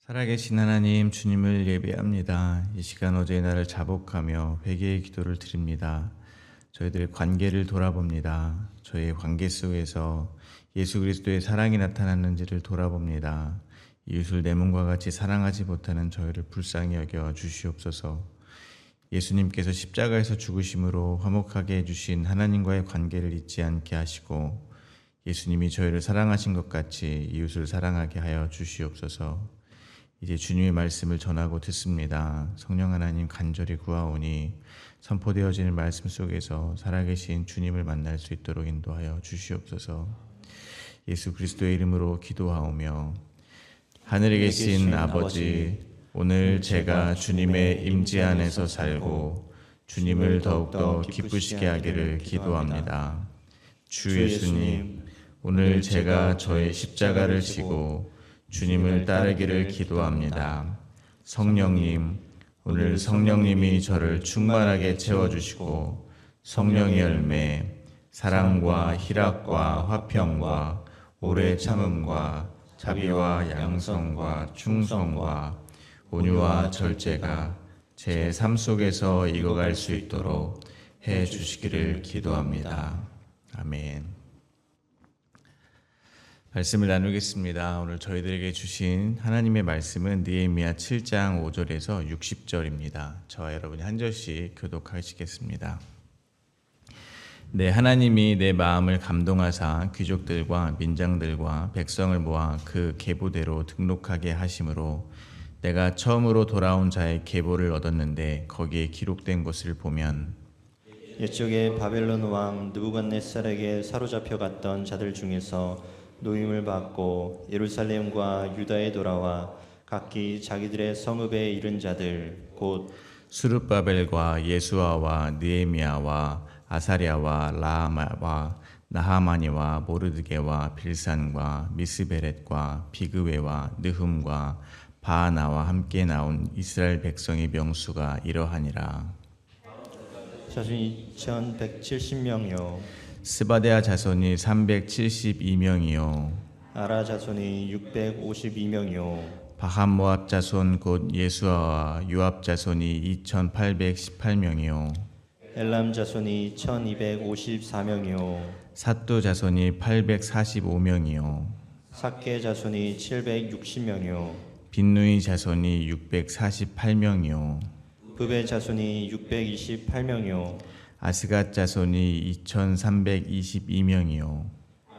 살아계신 하나님 주님을 예배합니다. 이 시간 어제의 날을 자복하며 회개의 기도를 드립니다. 저희들의 관계를 돌아봅니다. 저희의 관계 속에서 예수 그리스도의 사랑이 나타났는지를 돌아봅니다. 이웃을 내 몸과 같이 사랑하지 못하는 저희를 불쌍히 여겨 주시옵소서. 예수님께서 십자가에서 죽으심으로 화목하게 해주신 하나님과의 관계를 잊지 않게 하시고 예수님이 저희를 사랑하신 것 같이 이웃을 사랑하게 하여 주시옵소서. 이제 주님의 말씀을 전하고 듣습니다. 성령 하나님 간절히 구하오니 선포되어지는 말씀 속에서 살아계신 주님을 만날 수 있도록 인도하여 주시옵소서. 예수 그리스도의 이름으로 기도하오며 하늘에 계신 아버지, 오늘 제가 주님의 임재 안에서 살고 주님을 더욱더 기쁘시게 하기를 기도합니다. 주 예수님, 오늘 제가 저의 십자가를 지고 주님을 따르기를 기도합니다. 성령님, 오늘 성령님이 저를 충만하게 채워주시고 성령의 열매, 사랑과 희락과 화평과 오래 참음과 자비와 양성과 충성과 온유와 절제가 제 삶 속에서 익어갈 수 있도록 해 주시기를 기도합니다. 아멘. 말씀을 나누겠습니다. 오늘 저희들에게 주신 하나님의 말씀은 느헤미야 7장 5절에서 60절입니다. 저와 여러분이 한 절씩 교독하시겠습니다. 네, 하나님이 내 마음을 감동하사 귀족들과 민장들과 백성을 모아 그 계보대로 등록하게 하심으로 내가 처음으로 돌아온 자의 계보를 얻었는데 거기에 기록된 것을 보면 옛적에 바벨론 왕 느부갓네살에게 사로잡혀 갔던 자들 중에서 노임을 받고 예루살렘과 유다에 돌아와 각기 자기들의 성읍에 이른 자들 곧 스룹바벨과 예수아와 느헤미야와 아사랴와 라하마와 나하마니와 모르드게와 빌산과 미스베렛과 비그웨와 느흠과 바하나와 함께 나온 이스라엘 백성의 명수가 이러하니라. 자손이 2170명이요 스바데아 자손이 372명이요 아라 자손이 652명이요 바함모압 자손 곧 예수아와 요압 자손이 2818명이요 엘람 자손이 1254명이요 삿도 자손이 845명이요 삭게 자손이 760명이요 빈누이 자손이 648명이요 부베 자손이 628명이요 아스갓 자손이 2322명이요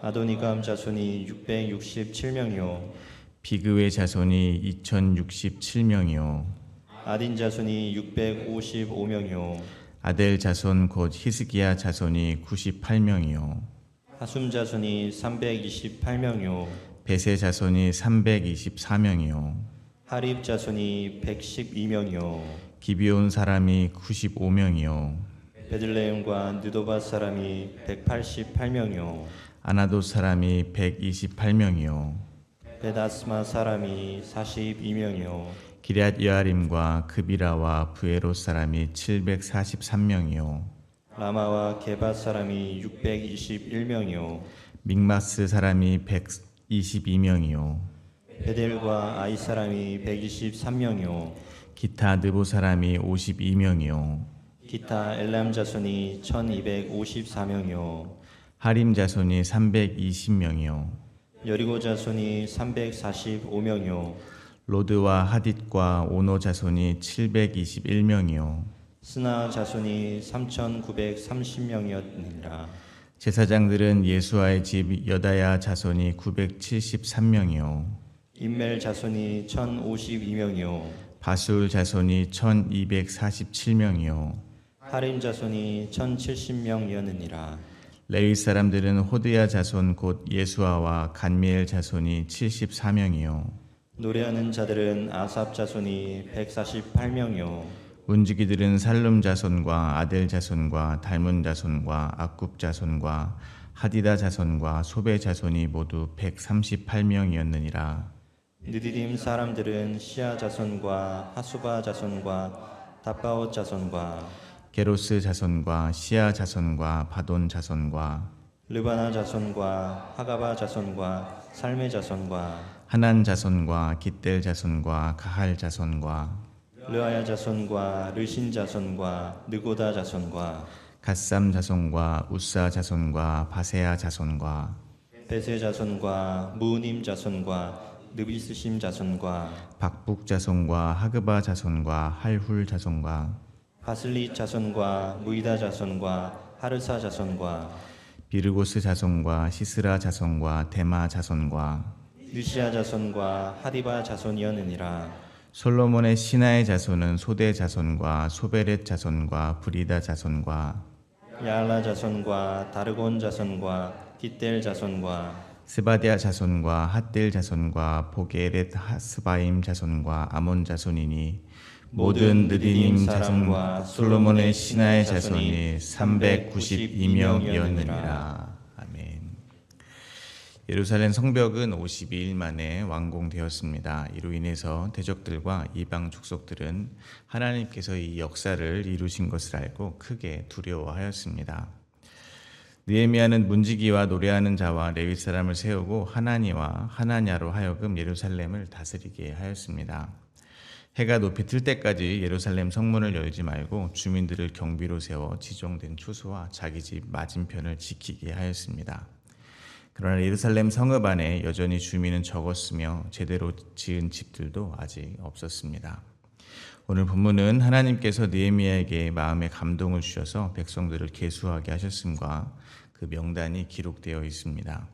아도니감 자손이 667명이요 비그웨 자손이 2067명이요 아딘 자손이 655명이요 아델 자손 곧 히스기야 자손이 98명이요 하숨 자손이 328명이요 베세 자손이 324명이요 하립 자손이 112명이요 기비온 사람이 95명이요 베들레헴과 느도바 사람이 188명이요 아나돗 사람이 128명이요 베다스마 사람이 42명이요 기럇 여아림과 그비라와 부에롯 사람이 743명이요 라마와 게바 사람이 621명이요 믹마스 사람이 122명이요 베델과 아이 사람이 123명이요 기타 느보 사람이 52명이요 기타 엘람 자손이 1254명이요 하림 자손이 320명이요 여리고 자손이 345명이요 로드와 하딧과 오노 자손이 721명이요 스나 자손이 3930명이었느니라 제사장들은 예수아의 집 여다야 자손이 973명이요 인멜 자손이 1052명이요 바술 자손이 1247명이요 하림 자손이 1070명이었느니라 레위 사람들은 호드야 자손 곧 예수아와 간미엘 자손이 74명이요 노래하는 자들은 아삽 자손이 148명이요 운지기들은 살룸 자손과 아델 자손과 달문 자손과 악굽 자손과 하디다 자손과 소베 자손이 모두 138명이었느니라 느디딤 사람들은 시아 자손과 하수바 자손과 답바옷 자손과 게로스 자손과 시아 자손과 바돈 자손과 르바나 자손과 하가바 자손과 살메 자손과 하난 자손과 깃델 자손과 가할 자손과 르아야 자손과 르신 자손과 느고다 자손과 갓삼 자손과 우사 자손과 바세아 자손과 베세 자손과 무님 자손과 느비스심 자손과 박북 자손과 하그바 자손과 할훌 자손과 바슬리 자손과 무이다 자손과 하르사 자손과 비르고스 자손과 시스라 자손과 데마 자손과 느시아 자손과 하디바 자손이었느니라. 솔로몬의 신하의 자손은 소대 자손과 소베렛 자손과 브리다 자손과 야알라 자손과 다르곤 자손과 깃델 자손과 스바디아 자손과 핫딜 자손과 보게렛 하스바임 자손과 아몬 자손이니 모든 느디님 자손과 솔로몬의 신하의 자손이 392명이었느니라. 아멘. 예루살렘 성벽은 52일 만에 완공되었습니다. 이로 인해서 대적들과 이방 족속들은 하나님께서 이 역사를 이루신 것을 알고 크게 두려워하였습니다. 느헤미야는 문지기와 노래하는 자와 레위 사람을 세우고 하나니와 하나냐로 하여금 예루살렘을 다스리게 하였습니다. 해가 높이 뜰 때까지 예루살렘 성문을 열지 말고 주민들을 경비로 세워 지정된 초소와 자기 집 맞은편을 지키게 하였습니다. 그러나 예루살렘 성읍 안에 여전히 주민은 적었으며 제대로 지은 집들도 아직 없었습니다. 오늘 본문은 하나님께서 느헤미야에게 마음의 감동을 주셔서 백성들을 계수하게 하셨음과 그 명단이 기록되어 있습니다.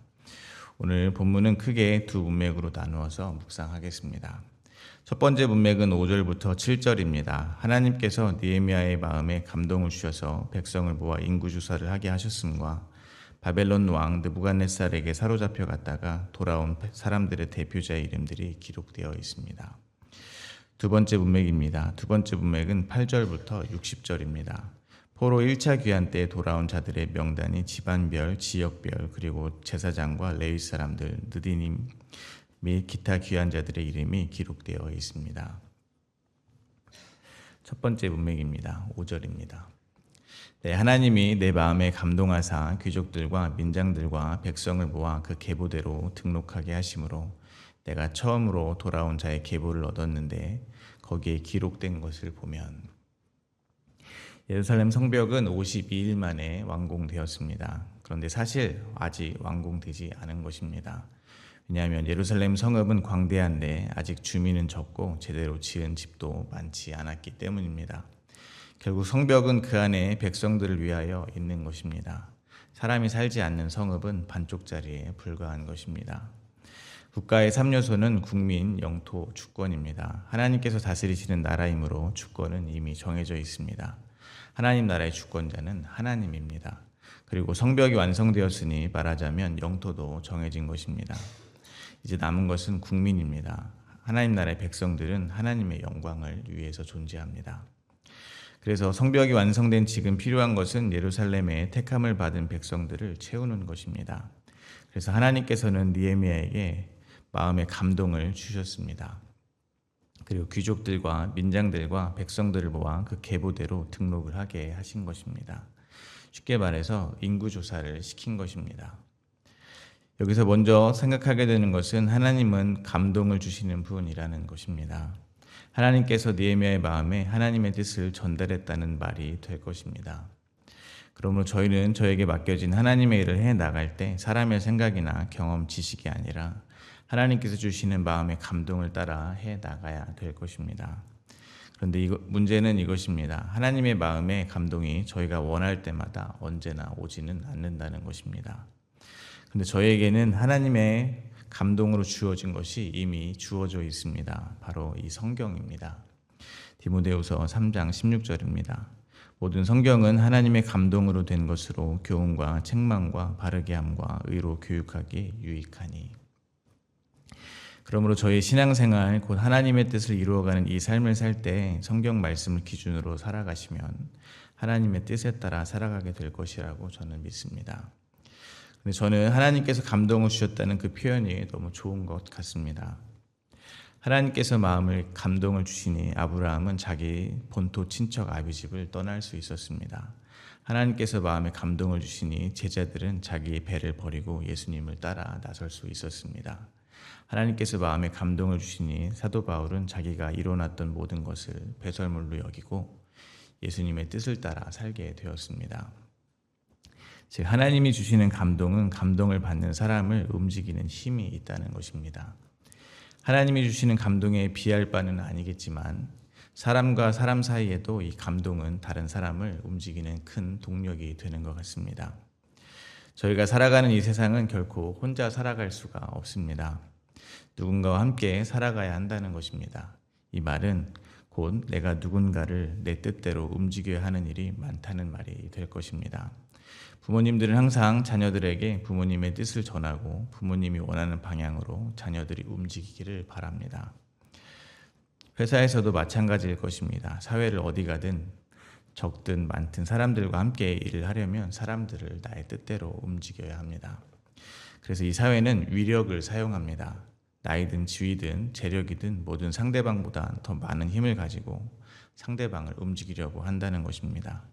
오늘 본문은 크게 두 문맥으로 나누어서 묵상하겠습니다. 첫 번째 문맥은 5절부터 7절입니다. 하나님께서 느헤미야의 마음에 감동을 주셔서 백성을 모아 인구조사를 하게 하셨음과 바벨론 왕 느부갓네살에게 사로잡혀 갔다가 돌아온 사람들의 대표자의 이름들이 기록되어 있습니다. 두 번째 문맥입니다. 두 번째 문맥은 8절부터 60절입니다. 포로 1차 귀환 때 돌아온 자들의 명단이 집안별, 지역별, 그리고 제사장과 레위 사람들, 느디님 및 기타 귀환자들의 이름이 기록되어 있습니다. 첫 번째 문맥입니다. 5절입니다. 네, 하나님이 내 마음에 감동하사 귀족들과 민장들과 백성을 모아 그 계보대로 등록하게 하심으로 내가 처음으로 돌아온 자의 계보를 얻었는데 거기에 기록된 것을 보면 예루살렘 성벽은 52일 만에 완공되었습니다. 그런데 사실 아직 완공되지 않은 것입니다. 왜냐하면 예루살렘 성읍은 광대한데 아직 주민은 적고 제대로 지은 집도 많지 않았기 때문입니다. 결국 성벽은 그 안에 백성들을 위하여 있는 것입니다. 사람이 살지 않는 성읍은 반쪽짜리에 불과한 것입니다. 국가의 3요소는 국민, 영토, 주권입니다. 하나님께서 다스리시는 나라이므로 주권은 이미 정해져 있습니다. 하나님 나라의 주권자는 하나님입니다. 그리고 성벽이 완성되었으니 말하자면 영토도 정해진 것입니다. 이제 남은 것은 국민입니다. 하나님 나라의 백성들은 하나님의 영광을 위해서 존재합니다. 그래서 성벽이 완성된 지금 필요한 것은 예루살렘에 택함을 받은 백성들을 채우는 것입니다. 그래서 하나님께서는 느헤미야에게 마음의 감동을 주셨습니다. 그리고 귀족들과 민장들과 백성들을 모아 그 계보대로 등록을 하게 하신 것입니다. 쉽게 말해서 인구조사를 시킨 것입니다. 여기서 먼저 생각하게 되는 것은 하나님은 감동을 주시는 분이라는 것입니다. 하나님께서 느헤미야의 마음에 하나님의 뜻을 전달했다는 말이 될 것입니다. 그러므로 저희는 저에게 맡겨진 하나님의 일을 해나갈 때 사람의 생각이나 경험, 지식이 아니라 하나님께서 주시는 마음의 감동을 따라 해나가야 될 것입니다. 그런데 문제는 이것입니다. 하나님의 마음의 감동이 저희가 원할 때마다 언제나 오지는 않는다는 것입니다. 그런데 저에게는 하나님의 감동으로 주어진 것이 이미 주어져 있습니다. 바로 이 성경입니다. 디모데후서 3장 16절입니다. 모든 성경은 하나님의 감동으로 된 것으로 교훈과 책망과 바르게 함과 의로 교육하기에 유익하니. 그러므로 저희 신앙생활 곧 하나님의 뜻을 이루어가는 이 삶을 살 때 성경 말씀을 기준으로 살아가시면 하나님의 뜻에 따라 살아가게 될 것이라고 저는 믿습니다. 근데 저는 하나님께서 감동을 주셨다는 그 표현이 너무 좋은 것 같습니다. 하나님께서 마음을 감동을 주시니 아브라함은 자기 본토 친척 아비 집을 떠날 수 있었습니다. 하나님께서 마음에 감동을 주시니 제자들은 자기의 배를 버리고 예수님을 따라 나설 수 있었습니다. 하나님께서 마음에 감동을 주시니 사도 바울은 자기가 이뤄놨던 모든 것을 배설물로 여기고 예수님의 뜻을 따라 살게 되었습니다. 즉 하나님이 주시는 감동은 감동을 받는 사람을 움직이는 힘이 있다는 것입니다. 하나님이 주시는 감동에 비할 바는 아니겠지만 사람과 사람 사이에도 이 감동은 다른 사람을 움직이는 큰 동력이 되는 것 같습니다. 저희가 살아가는 이 세상은 결코 혼자 살아갈 수가 없습니다. 누군가와 함께 살아가야 한다는 것입니다. 이 말은 곧 내가 누군가를 내 뜻대로 움직여야 하는 일이 많다는 말이 될 것입니다. 부모님들은 항상 자녀들에게 부모님의 뜻을 전하고 부모님이 원하는 방향으로 자녀들이 움직이기를 바랍니다. 회사에서도 마찬가지일 것입니다. 사회를 어디 가든 적든 많든 사람들과 함께 일을 하려면 사람들을 나의 뜻대로 움직여야 합니다. 그래서 이 사회는 위력을 사용합니다. 나이든 지위든 재력이든 모든 상대방보다 더 많은 힘을 가지고 상대방을 움직이려고 한다는 것입니다.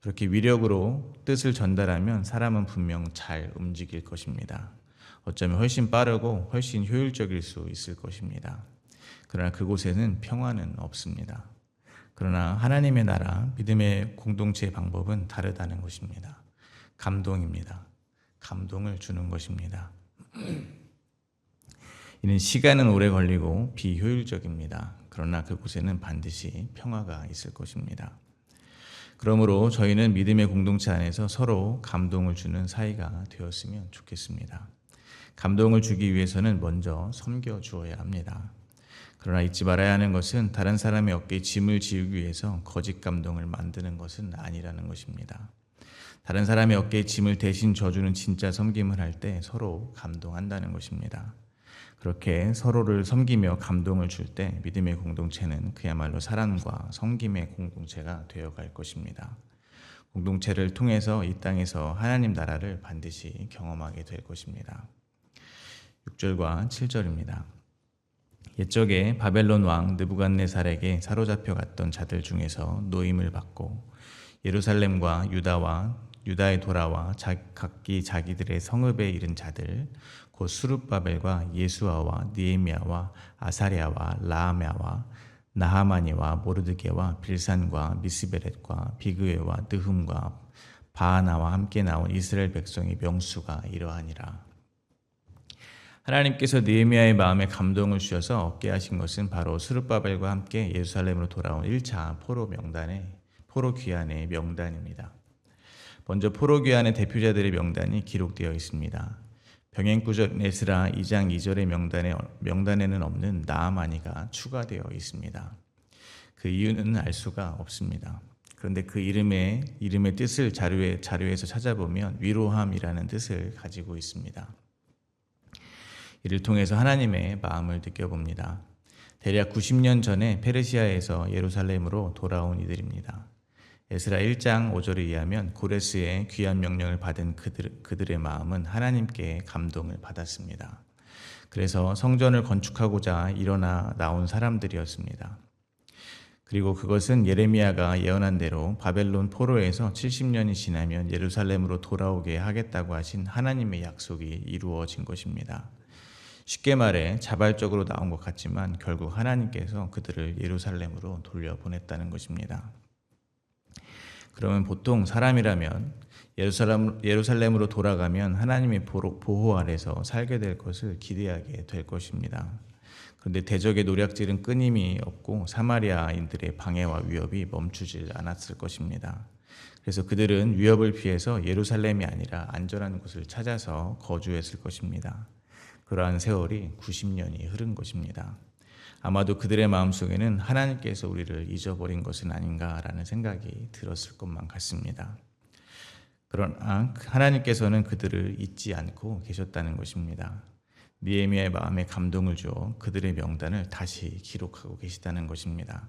그렇게 위력으로 뜻을 전달하면 사람은 분명 잘 움직일 것입니다. 어쩌면 훨씬 빠르고 훨씬 효율적일 수 있을 것입니다. 그러나 그곳에는 평화는 없습니다. 그러나 하나님의 나라, 믿음의 공동체의 방법은 다르다는 것입니다. 감동입니다. 감동을 주는 것입니다. 이는 시간은 오래 걸리고 비효율적입니다. 그러나 그곳에는 반드시 평화가 있을 것입니다. 그러므로 저희는 믿음의 공동체 안에서 서로 감동을 주는 사이가 되었으면 좋겠습니다. 감동을 주기 위해서는 먼저 섬겨 주어야 합니다. 그러나 잊지 말아야 하는 것은 다른 사람의 어깨에 짐을 지우기 위해서 거짓 감동을 만드는 것은 아니라는 것입니다. 다른 사람의 어깨에 짐을 대신 져주는 진짜 섬김을 할 때 서로 감동한다는 것입니다. 그렇게 서로를 섬기며 감동을 줄 때 믿음의 공동체는 그야말로 사랑과 섬김의 공동체가 되어갈 것입니다. 공동체를 통해서 이 땅에서 하나님 나라를 반드시 경험하게 될 것입니다. 6절과 7절입니다. 옛적에 바벨론 왕 느부갓네살에게 사로잡혀 갔던 자들 중에서 노임을 받고 예루살렘과 유다에 돌아와 각기 자기들의 성읍에 이른 자들 곧 수룹바벨과 예수아와 느헤미야와 아사랴와 라하메와 나하마니와 모르드게와 빌산과 미스베렛과 비그웨와 느흠과 바하나와 함께 나온 이스라엘 백성의 명수가 이러하니라. 하나님께서 느헤미야의 마음에 감동을 주셔서 얻게 하신 것은 바로 수룹바벨과 함께 예루살렘으로 돌아온 1차 포로 귀환의 명단입니다. 먼저 포로 귀환의 대표자들의 명단이 기록되어 있습니다. 병행구절 에스라 2장 2절의 명단에는 없는 나아마니가 추가되어 있습니다. 그 이유는 알 수가 없습니다. 그런데 그 이름의 뜻을 자료에서 찾아보면 위로함이라는 뜻을 가지고 있습니다. 이를 통해서 하나님의 마음을 느껴봅니다. 대략 90년 전에 페르시아에서 예루살렘으로 돌아온 이들입니다. 에스라 1장 5절에 의하면 고레스의 귀한 명령을 받은 그들의 마음은 하나님께 감동을 받았습니다. 그래서 성전을 건축하고자 일어나 나온 사람들이었습니다. 그리고 그것은 예레미야가 예언한 대로 바벨론 포로에서 70년이 지나면 예루살렘으로 돌아오게 하겠다고 하신 하나님의 약속이 이루어진 것입니다. 쉽게 말해 자발적으로 나온 것 같지만 결국 하나님께서 그들을 예루살렘으로 돌려보냈다는 것입니다. 그러면 보통 사람이라면 예루살렘으로 돌아가면 하나님의 보호 아래서 살게 될 것을 기대하게 될 것입니다. 그런데 대적의 노략질은 끊임이 없고 사마리아인들의 방해와 위협이 멈추질 않았을 것입니다. 그래서 그들은 위협을 피해서 예루살렘이 아니라 안전한 곳을 찾아서 거주했을 것입니다. 그러한 세월이 90년이 흐른 것입니다. 아마도 그들의 마음속에는 하나님께서 우리를 잊어버린 것은 아닌가라는 생각이 들었을 것만 같습니다. 그러나 하나님께서는 그들을 잊지 않고 계셨다는 것입니다. 느헤미야의 마음에 감동을 주어 그들의 명단을 다시 기록하고 계시다는 것입니다.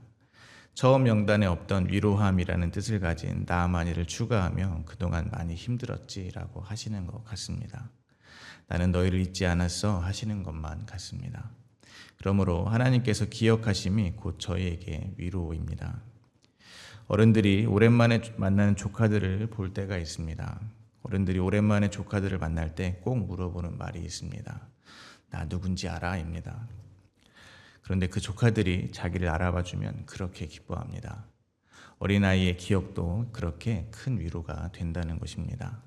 처음 명단에 없던 위로함이라는 뜻을 가진 나아마니를 추가하며 그동안 많이 힘들었지라고 하시는 것 같습니다. 나는 너희를 잊지 않았어 하시는 것만 같습니다. 그러므로 하나님께서 기억하심이 곧 저희에게 위로입니다. 어른들이 오랜만에 만나는 조카들을 볼 때가 있습니다. 어른들이 오랜만에 조카들을 만날 때 꼭 물어보는 말이 있습니다. 나 누군지 알아? 입니다. 그런데 그 조카들이 자기를 알아봐주면 그렇게 기뻐합니다. 어린아이의 기억도 그렇게 큰 위로가 된다는 것입니다.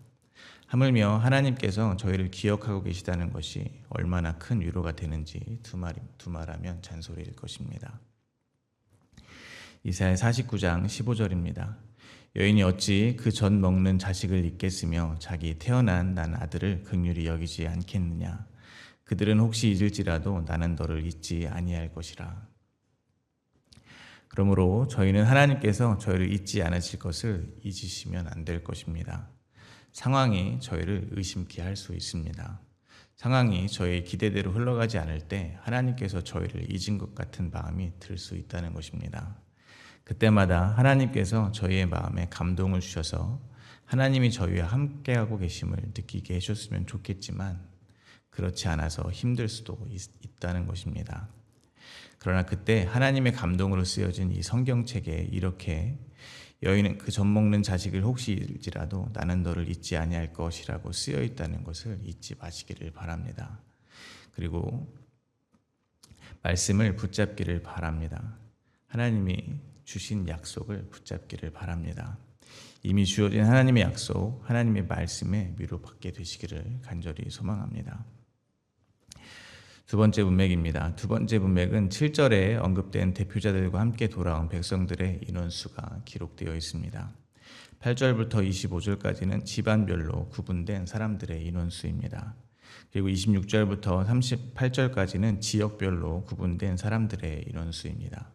하물며 하나님께서 저희를 기억하고 계시다는 것이 얼마나 큰 위로가 되는지 두말하면 잔소리일 것입니다. 이사야 49장 15절입니다. 여인이 어찌 그 젖 먹는 자식을 잊겠으며 자기 태어난 난 아들을 긍휼히 여기지 않겠느냐. 그들은 혹시 잊을지라도 나는 너를 잊지 아니할 것이라. 그러므로 저희는 하나님께서 저희를 잊지 않으실 것을 잊으시면 안 될 것입니다. 상황이 저희를 의심케 할 수 있습니다. 상황이 저희의 기대대로 흘러가지 않을 때 하나님께서 저희를 잊은 것 같은 마음이 들 수 있다는 것입니다. 그때마다 하나님께서 저희의 마음에 감동을 주셔서 하나님이 저희와 함께하고 계심을 느끼게 해주셨으면 좋겠지만 그렇지 않아서 힘들 수도 있다는 것입니다. 그러나 그때 하나님의 감동으로 쓰여진 이 성경책에 이렇게 여인은 그 젖 먹는 자식을 혹시 잃지라도 나는 너를 잊지 아니할 것이라고 쓰여 있다는 것을 잊지 마시기를 바랍니다. 그리고 말씀을 붙잡기를 바랍니다. 하나님이 주신 약속을 붙잡기를 바랍니다. 이미 주어진 하나님의 약속, 하나님의 말씀에 위로받게 되시기를 간절히 소망합니다. 두 번째 문맥입니다. 두 번째 문맥은 7절에 언급된 대표자들과 함께 돌아온 백성들의 인원수가 기록되어 있습니다. 8절부터 25절까지는 집안별로 구분된 사람들의 인원수입니다. 그리고 26절부터 38절까지는 지역별로 구분된 사람들의 인원수입니다.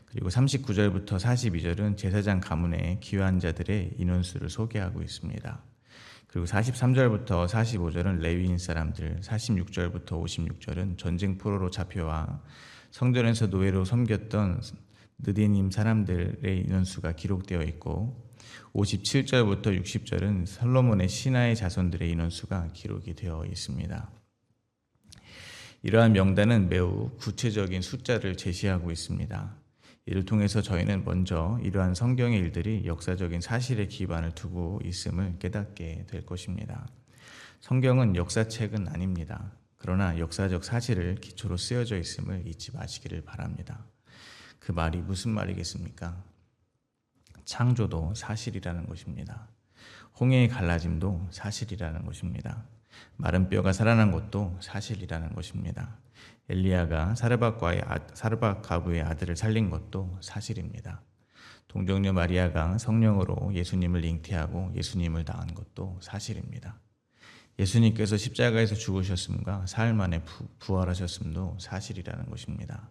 그리고 39절부터 42절은 제사장 가문의 귀한 자들의 인원수를 소개하고 있습니다. 그리고 43절부터 45절은 레위인 사람들, 46절부터 56절은 전쟁 포로로 잡혀와 성전에서 노예로 섬겼던 느디님 사람들의 인원수가 기록되어 있고 57절부터 60절은 솔로몬의 신하의 자손들의 인원수가 기록이 되어 있습니다. 이러한 명단은 매우 구체적인 숫자를 제시하고 있습니다. 이를 통해서 저희는 먼저 이러한 성경의 일들이 역사적인 사실에 기반을 두고 있음을 깨닫게 될 것입니다. 성경은 역사책은 아닙니다. 그러나 역사적 사실을 기초로 쓰여져 있음을 잊지 마시기를 바랍니다. 그 말이 무슨 말이겠습니까? 창조도 사실이라는 것입니다. 홍해의 갈라짐도 사실이라는 것입니다. 마른 뼈가 살아난 것도 사실이라는 것입니다. 엘리야가 사르밧 가부의 아들을 살린 것도 사실입니다. 동정녀 마리아가 성령으로 예수님을 잉태하고 예수님을 낳은 것도 사실입니다. 예수님께서 십자가에서 죽으셨음과 사흘 만에 부활하셨음도 사실이라는 것입니다.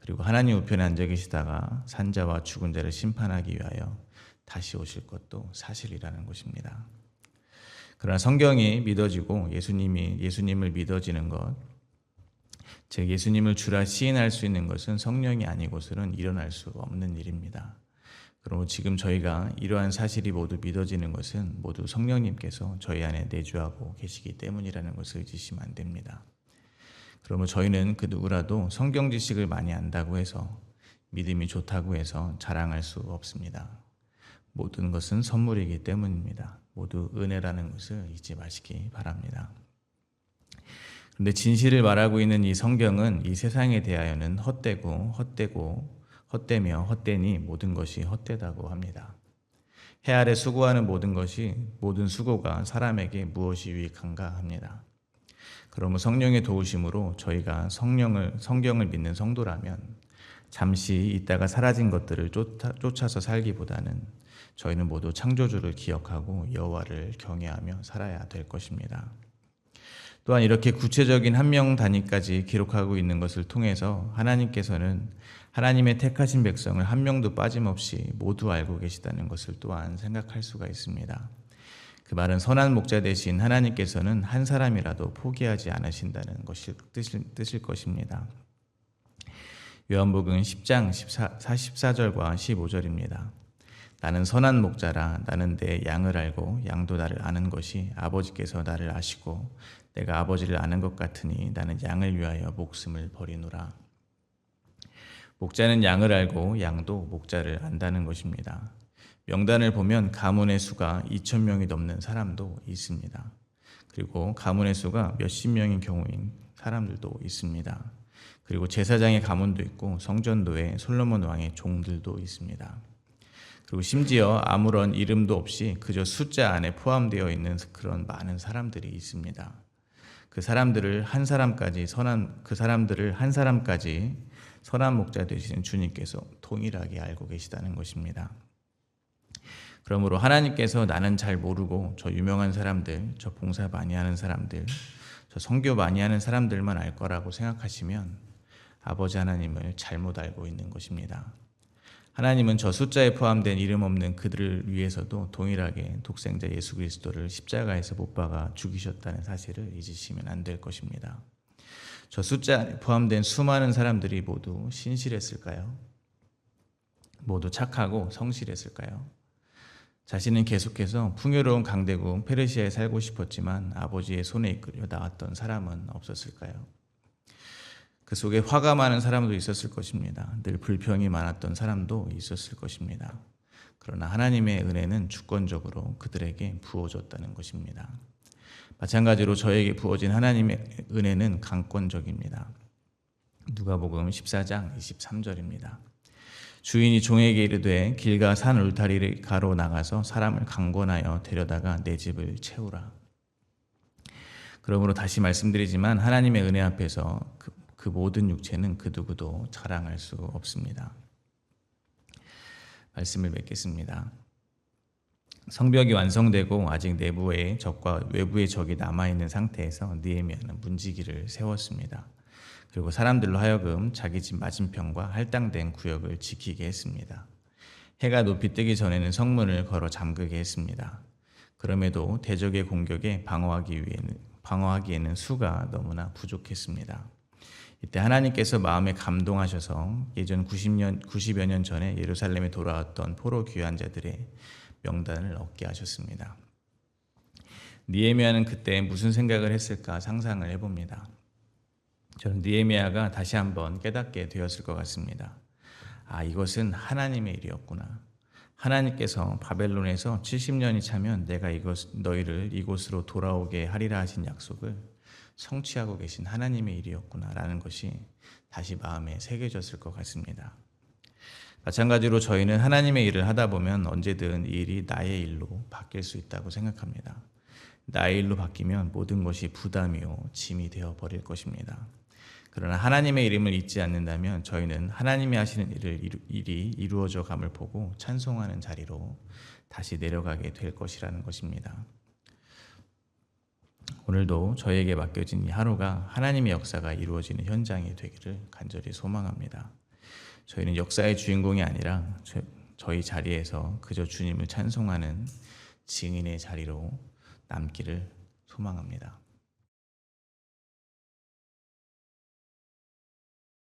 그리고 하나님 우편에 앉아 계시다가 산자와 죽은 자를 심판하기 위하여 다시 오실 것도 사실이라는 것입니다. 그러나 성경이 믿어지고 예수님을 믿어지는 것, 즉 예수님을 주라 시인할 수 있는 것은 성령이 아니고서는 일어날 수 없는 일입니다. 그러므로 지금 저희가 이러한 사실이 모두 믿어지는 것은 모두 성령님께서 저희 안에 내주하고 계시기 때문이라는 것을 잊으시면 안 됩니다. 그러므로 저희는 그 누구라도 성경 지식을 많이 안다고 해서 믿음이 좋다고 해서 자랑할 수 없습니다. 모든 것은 선물이기 때문입니다. 모두 은혜라는 것을 잊지 마시기 바랍니다. 그런데 진실을 말하고 있는 이 성경은 이 세상에 대하여는 헛되며 헛되니 모든 것이 헛되다고 합니다. 해 아래 수고하는 모든 수고가 사람에게 무엇이 유익한가 합니다. 그러므로 성령의 도우심으로 저희가 성경을 믿는 성도라면 잠시 있다가 사라진 것들을 쫓아서 살기보다는 저희는 모두 창조주를 기억하고 여호와를 경외하며 살아야 될 것입니다. 또한 이렇게 구체적인 한 명 단위까지 기록하고 있는 것을 통해서 하나님께서는 하나님의 택하신 백성을 한 명도 빠짐없이 모두 알고 계시다는 것을 또한 생각할 수가 있습니다. 그 말은 선한 목자 되신 하나님께서는 한 사람이라도 포기하지 않으신다는 뜻일 것입니다. 요한복음 10장 14절과 15절입니다. 나는 선한 목자라. 나는 내 양을 알고 양도 나를 아는 것이 아버지께서 나를 아시고 내가 아버지를 아는 것 같으니 나는 양을 위하여 목숨을 버리노라. 목자는 양을 알고 양도 목자를 안다는 것입니다. 명단을 보면 가문의 수가 2,000명이 넘는 사람도 있습니다. 그리고 가문의 수가 몇십 명인 경우인 사람들도 있습니다. 그리고 제사장의 가문도 있고 성전도에 솔로몬 왕의 종들도 있습니다. 그리고 심지어 아무런 이름도 없이 그저 숫자 안에 포함되어 있는 그런 많은 사람들이 있습니다. 그 사람들을 한 사람까지 선한 목자 되시는 주님께서 동일하게 알고 계시다는 것입니다. 그러므로 하나님께서 나는 잘 모르고 저 유명한 사람들, 저 봉사 많이 하는 사람들, 저 선교 많이 하는 사람들만 알 거라고 생각하시면 아버지 하나님을 잘못 알고 있는 것입니다. 하나님은 저 숫자에 포함된 이름 없는 그들을 위해서도 동일하게 독생자 예수 그리스도를 십자가에서 못 박아 죽이셨다는 사실을 잊으시면 안 될 것입니다. 저 숫자에 포함된 수많은 사람들이 모두 신실했을까요? 모두 착하고 성실했을까요? 자신은 계속해서 풍요로운 강대국 페르시아에 살고 싶었지만 아버지의 손에 이끌려 나왔던 사람은 없었을까요? 그 속에 화가 많은 사람도 있었을 것입니다. 늘 불평이 많았던 사람도 있었을 것입니다. 그러나 하나님의 은혜는 주권적으로 그들에게 부어졌다는 것입니다. 마찬가지로 저에게 부어진 하나님의 은혜는 강권적입니다. 누가복음 14장 23절입니다. 주인이 종에게 이르되 길가 산 울타리를 가로 나가서 사람을 강권하여 데려다가 내 집을 채우라. 그러므로 다시 말씀드리지만 하나님의 은혜 앞에서 그 모든 육체는 그 누구도 자랑할 수 없습니다. 말씀을 맺겠습니다. 성벽이 완성되고 아직 내부의 적과 외부의 적이 남아있는 상태에서 느헤미야는 문지기를 세웠습니다. 그리고 사람들로 하여금 자기 집 맞은편과 할당된 구역을 지키게 했습니다. 해가 높이 뜨기 전에는 성문을 걸어 잠그게 했습니다. 그럼에도 대적의 공격에 방어하기에는 수가 너무나 부족했습니다. 이때 하나님께서 마음에 감동하셔서 예전 90여 년 전에 예루살렘에 돌아왔던 포로 귀환 자들의 명단을 얻게 하셨습니다. 느헤미야는 그때 무슨 생각을 했을까 상상을 해봅니다. 저는 느헤미야가 다시 한번 깨닫게 되었을 것 같습니다. 이것은 하나님의 일이었구나. 하나님께서 바벨론에서 70년이 차면 내가 너희를 이곳으로 돌아오게 하리라 하신 약속을 성취하고 계신 하나님의 일이었구나라는 것이 다시 마음에 새겨졌을 것 같습니다. 마찬가지로 저희는 하나님의 일을 하다 보면 언제든 이 일이 나의 일로 바뀔 수 있다고 생각합니다. 나의 일로 바뀌면 모든 것이 부담이요 짐이 되어 버릴 것입니다. 그러나 하나님의 이름을 잊지 않는다면 저희는 하나님이 하시는 일이 이루어져 감을 보고 찬송하는 자리로 다시 내려가게 될 것이라는 것입니다. 오늘도 저에게 맡겨진 이 하루가 하나님의 역사가 이루어지는 현장이 되기를 간절히 소망합니다. 저희는 역사의 주인공이 아니라 저희 자리에서 그저 주님을 찬송하는 증인의 자리로 남기를 소망합니다.